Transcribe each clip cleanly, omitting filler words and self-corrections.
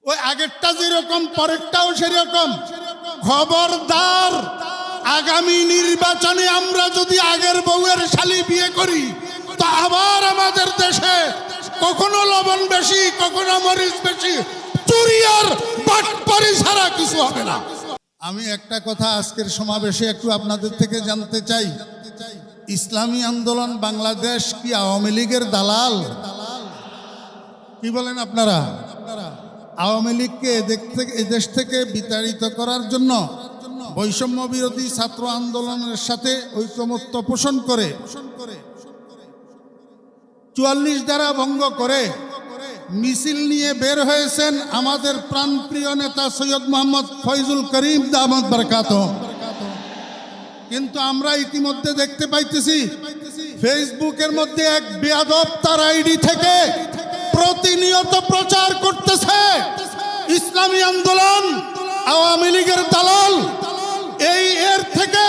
ওই আগেরটা যেরকম পরেরটাও সেরকম। খবরদার, আগামী নির্বাচনে আমরা যদি আগের বউয়ের শালি বিয়ে করি তো আবার আমাদের দেশে কখনো লবণ বেশি, কখনো মরিচ বেশি, চুরি আর বাটপারি ছাড়া কিছু হবে না। আমি একটা কথা আজকের সমাবেশে একটু আপনাদের থেকে জানতে চাই, ইসলামী আন্দোলন বাংলাদেশ কি আওয়ামী লীগের দালাল? কি বলেন আপনারা? আওয়ামী লীগকে এদেশ থেকে বিতাড়িত করার জন্য বৈষম্য বিরোধী ছাত্র আন্দোলনের সাথে ঐকমত্য পোষণ করে ৪৪ ধারা ভঙ্গ করে মিছিল নিয়ে বের হয়েছেন আমাদের প্রাণপ্রিয় নেতা সৈয়দ মোহাম্মদ ফয়জুল করিম দামাত বরকাতুহু। কিন্তু আমরা ইতিমধ্যে দেখতে পাইতেছি ফেসবুকের মধ্যে এক বেয়াদব তার আইডি থেকে প্রতিনিয়ত প্রচার করতেছে ইসলামী আন্দোলন আওয়ামী লীগের দালাল। এর থেকে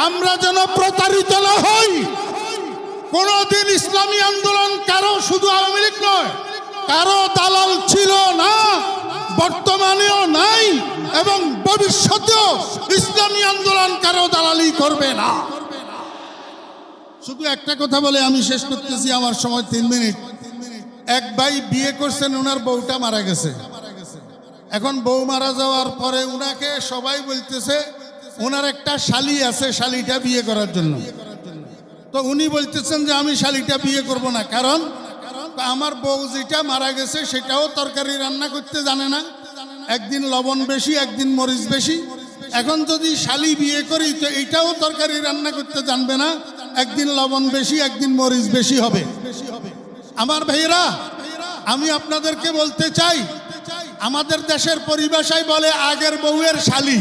আমরা যেন প্রতারিত না হই। কোনদিন ইসলামী আন্দোলন কারো, শুধু আওয়ামী লীগ নয়, কারো দালাল ছিল না, বর্তমানেও নাই এবং ভবিষ্যতেও ইসলামী আন্দোলন কারো দালালি করবে না। শুধু একটা কথা বলে আমি শেষ করতেছি, আমার সময় 3 মিনিট। এক ভাই বিয়ে করছেন, ওনার বউটা মারা গেছে। এখন বউ মারা যাওয়ার পরে উনাকে সবাই বলতেছে ওনার একটা শালি আছে, শালিটা বিয়ে করার জন্য। তো উনি বলতেছেন যে আমি শালিটা বিয়ে করব না, কারণ আমার বউ যেটা মারা গেছে সেটাও তরকারি রান্না করতে জানে না, একদিন লবণ বেশি, একদিন মরিচ বেশি। এখন যদি শালি বিয়ে করি তো এইটাও তরকারি রান্না করতে জানবে না, একদিন লবণ বেশি, একদিন মরিচ বেশি হবে। আমার ভাইয়েরা, আমি আপনাদেরকে বলতে চাই, আমাদের দেশের পরিভাষায় বলে আগের বউয়ের শালি,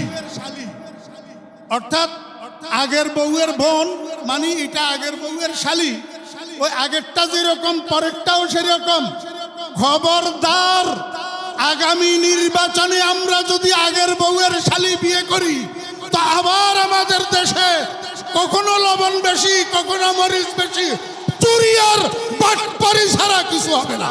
অর্থাৎ আগের বউয়ের বোন, মানে এটা আগের বউয়ের শালি। ওই আগেরটা যেরকম পরেরটাও সেরকম। খবরদার, আগামী নির্বাচনে আমরা যদি আগের বউয়ের শালি বিয়ে করি তো আবার আমাদের দেশে কখনো লবণ বেশি, কখনো মরিচ বেশি, চুরি আর বাটপারি ছাড়া কিছু হবে না।